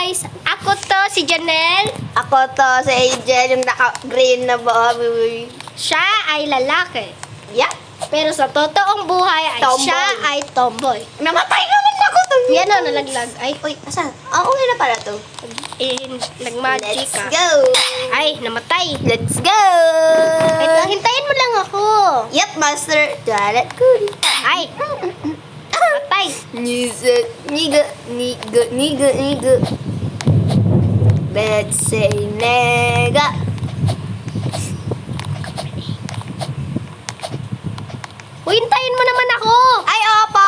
guys! Ako to, si Janelle. Ako to, si Angel, yung naka-green na baboy. Siya ay lalaki. Yeah. Pero sa totoong buhay ay Tomboy. siya ay tomboy. Namatay naman ako to. Yan o, nalaglag. Ay, Uy, asan? Okay na pala to. nag-magic Let's ka. go. Ay, namatay. Let's go. Wait lang, hintayin mo lang ako. Yep, master. Toilet good. Ay, namatay. Niga. Let's say nega. Uy, hintayin mo naman ako. Ay, opo.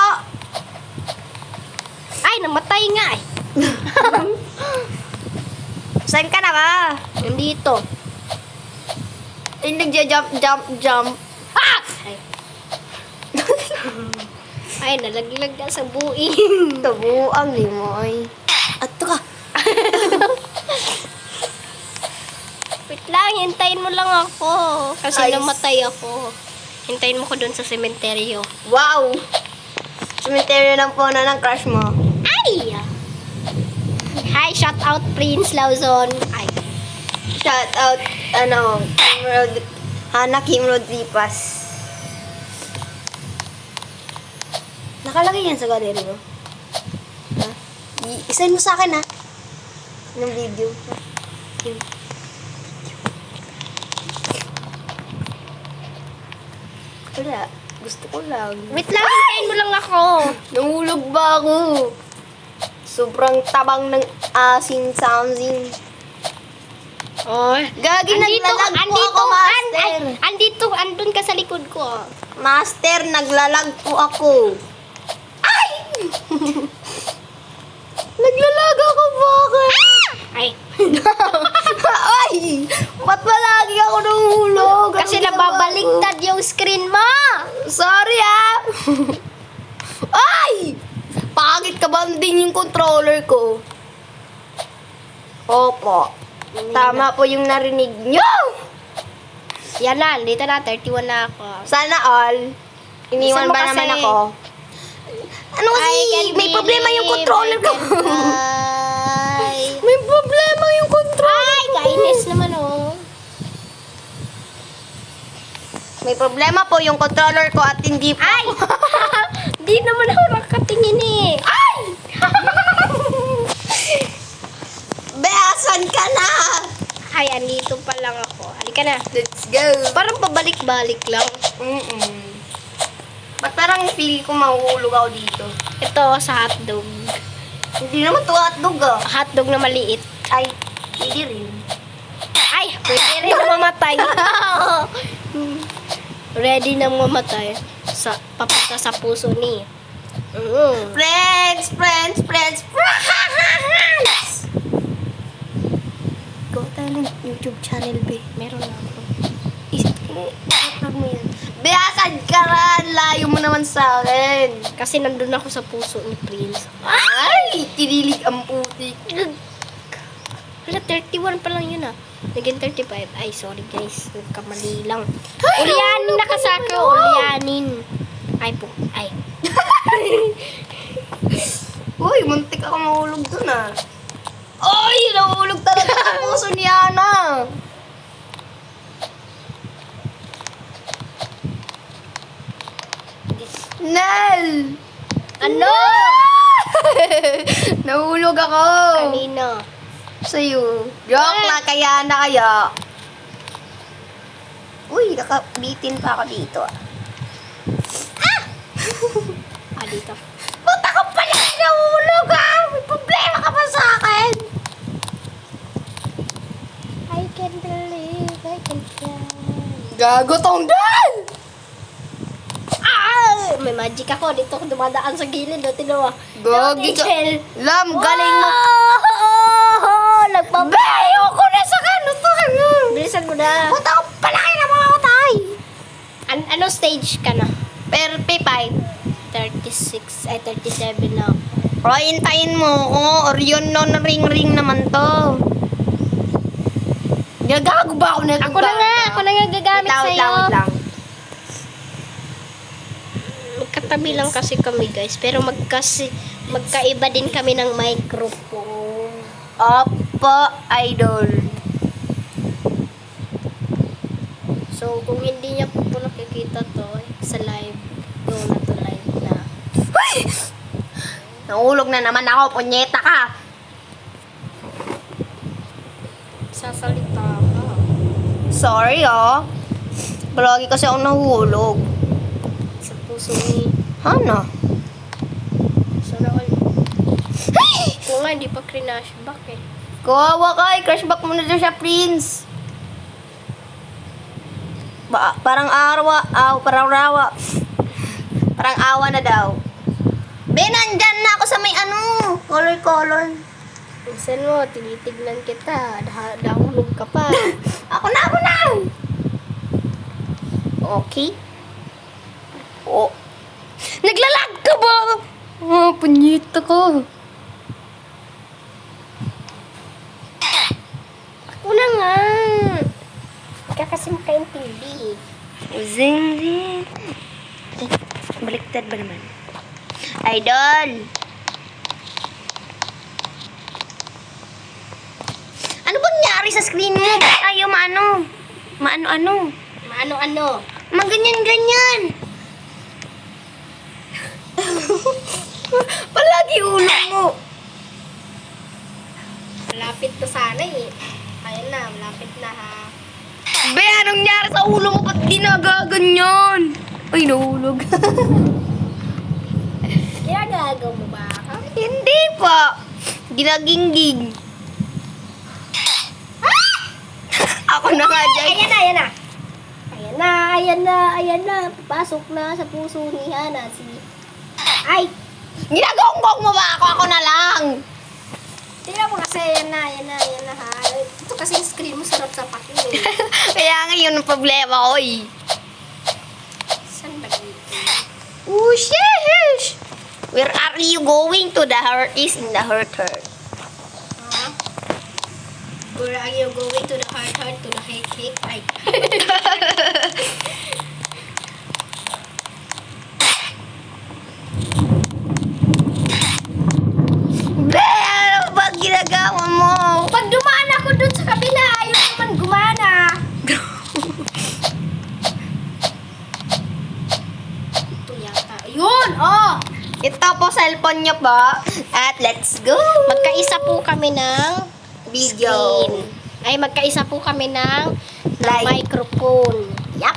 Ay, namatay nga eh. Saan ka na ba? Nandito. Ay, nagja-jump. Ah! Ay, nalaglag ka sa buing. Tabuang limoy. At ka. Wait lang, hintayin mo lang ako. Kasi Ay. namatay ako. Hintayin mo ko dun sa sementeryo. Wow. Cemetery ng puno ng crush mo. Ay! Hi, shout out Prince Lauzon. Ay, Shout out, Kim Rodriguez. Nakalagay yan sa gallery mo. Ha? Isend mo sa akin, ha? Ng video. Wala. Gusto ko lang. wait lang, hintayin mo lang ako. Nahulog ba ako? Sobrang tabang ng asin something. Oh, Gagi, naglalag po ako, master. Andun ka sa likod ko. Master, naglalag po ako. Ay! Naglalag ako, bakit? Ay, Ay! Ba't palagi ako nahulog? kasi nababaliktad yung screen mo. Sorry, Ay! Pangit ka banding yung controller ko. Opo. Tama po yung narinig nyo. Yan na, dito na, 31 na ako. Sana all. Iniwan Bilisan mo ba kasi. naman ako? Ano kasi? May problema yung controller ko. Ay, May problema yung controller. ay, kainis naman oh. May problema po yung controller ko at hindi po. Ay! Di naman ako nakatingin eh. Ay! Beasan ka na! Ay, andito pa lang ako. Halika na. Let's go. Parang pabalik-balik lang. Ba't parang feel ko mahuhulog ako dito? Ito sa hotdog. Hindi naman to hotdog Hotdog na maliit. Ay, hindi rin. Ay, pwede rin na mamatay. Ready na mamatay. Papunta sa puso ni. Friends! Go tayo ng YouTube channel, be. Meron na ako. I-upload mo yan. Beasan ka ran! Layo mo naman sa akin. Kasi nandun ako sa puso ni Prince. Ay! Tinilig ang putik. Hala, 31 pa lang yun ah. Naging 35. Ay, sorry guys. Nagkamali lang. Ulyanin na kasako. Ulyanin. Ay po. Ay. Uy, muntik ako mahulog dun Ay, nahulog talaga ang puso ni Ana. Nel! Ano? Nahulog ako. Kanina. Sa'yo. Joke lang, kaya na kaya. Uy, nakabitin pa ako dito Ah, dito. Puta ka pala, nahulog May problema ka pa sa akin. I can believe I can fly. Gago tong dal! Ah! May magic ako. Dito ako dumadaan sa gilid. O, tinawa. Gagi ka. Angel. Lam, galing mo. Nagpapay. Be, ayoko na sa kano to. Bilisan mo na. Puta ka pala, kaya na mga tay. Ano stage ka na? Per P5. 36, ay 37 na. O, hintayin mo. Orion no, ring-ring naman to. Gagago ba ako na? Ako na nga gagamit Wait sa'yo. lang. Magkatabi lang kasi kami guys, pero magkaiba din kami ng microphone. Opo, idol. So, kung hindi niya po nakikita to, sa live, go na to live na. Nahulog na naman ako, punyeta ka. Sasalita ka. Sorry, oh. Palagi kasi ako nahulog. Sa puso ni... Hana? Sana all. Kung nga, hindi pa crinash back eh. Kawawa ka, crush back mo na dyan siya, Prince. Parang parang rawa. Parang awa na daw. Be, nandyan na ako sa may color. Minsan mo, tinitignan kita. Nahulog ka pa. Ako na. Okay? Oh. Naglalag ka ba? Oh, punyeta ka. Ako na nga. Ika kasi makaintindi. Zing. Baliktad ba naman? Idol. Ano bang nangyari sa screen mo? Ba't ayaw Maano-ano? Maano-ano? Maganyan-ganyan. Palagi ulo mo. Malapit na sana eh. Ayun na, malapit na ha. Be, anong nangyari sa ulo mo? Ba't di nagaganyan? Ay, nahulog. Ginagagaw mo ba ako? Hindi pa. Ginagingging. Ako na nga dyan. Ayan na. Papasok na sa puso ni Hana si... Ay! Ginagonggong mo ba ako? Ako na lang. Tingnan mo kasi, ayan na ha. Ito kasi yung screen mo sarap sa pakin eh. Kaya nga yun ang problema ko eh. Saan ba dito? Oh, sheesh! Where are you going to? The heart is in the heart. Ha? Where are you going to the heart, to the hate? Ay. Be, ano ba ginagawa mo? Pag dumaan ako dun sa kabila, ayaw naman gumana. Ito yata. Ayun! Oh! Ito po cellphone niyo po. At let's go. Magkaisa po kami ng Video. screen. Ay, magkaisa po kami ng Live. microphone. Yup.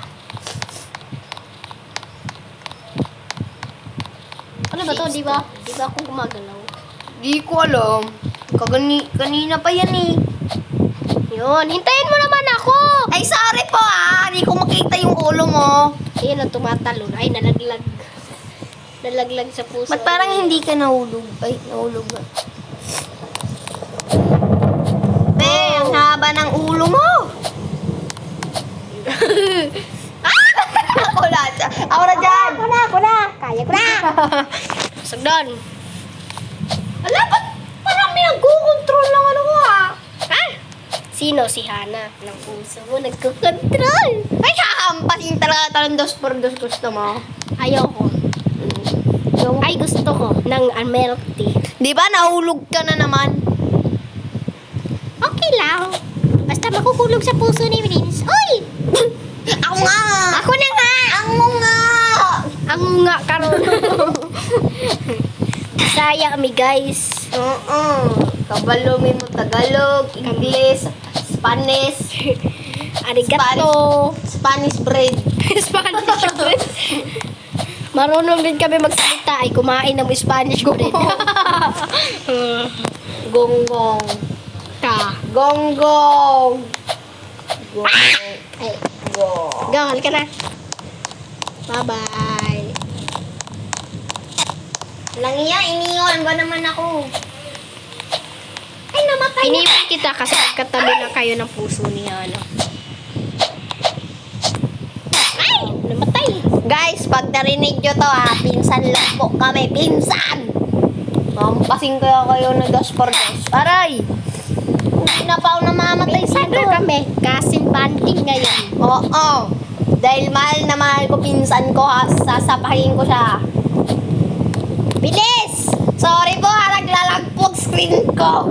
Ano ba to? Di ba ako gumagalaw? Di ko alam. Kanina pa yan eh. Yun, hintayin mo naman ako! Ay, sorry po Di ko makita yung ulo mo. Ayun ang tumatalon. Ay, nalaglag. Nalaglag sa puso. Ba't parang hindi ka nahulog? Ay, nahulog na. Be, ang haba ng ulo mo. Ako na dyan. Ako na dyan. Ako na! Kaya ko na! Sagdan! Ala, ba't parang may nag-control ng ano ko Ha? Sino? Si Hana. Ng puso mo, nagkukontrol. Ay, hahampasin talaga talang dos por dos gusto mo. Ayoko. Ay, gusto ko ng milk tea. Di ba, nahulog ka na naman? Okay lang. Basta makukulog sa puso ni Prince. Uy! Ako nga! Ako na nga! Ako nga! Ang nga karon. Bisaya kami, guys. Oo. Kabalomin mo Tagalog, English, Spanish, Arigato. Spanish bread. Spanish bread. Marunong din kami magsalita ay kumain ng Spanish bread. Gonggong. Ka. Gonggong. Gonggong. Ay, Gonggong. go, halika na. Bye-bye. Lang iya, iniwan ba naman ako? Ay, namatay na. Iniwan kita kasi katabi na kayo ng puso niya. Ano? Ay! Namatay. Guys, pag narinig nyo to pinsan lang po kami, pinsan! Mampasing kaya kayo na dos por dos. Aray! Hindi na pa ako namamatay sa Siyempre ito. kami, kasing banding ngayon. Oo. Dahil mahal na mahal ko pinsan ko, sasapahin ko siya. Bilis! Sorry po naglalagpog screen ko.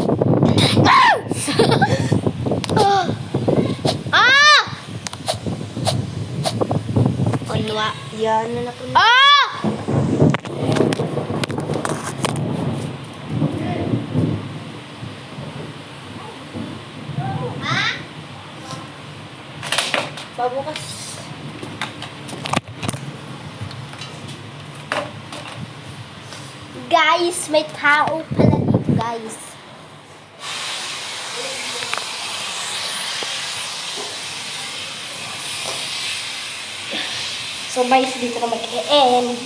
Ah! Wala. Yan na po. Ah! Babukas. Guys, may tao pala dito, guys. So guys, dito na mag-e-end.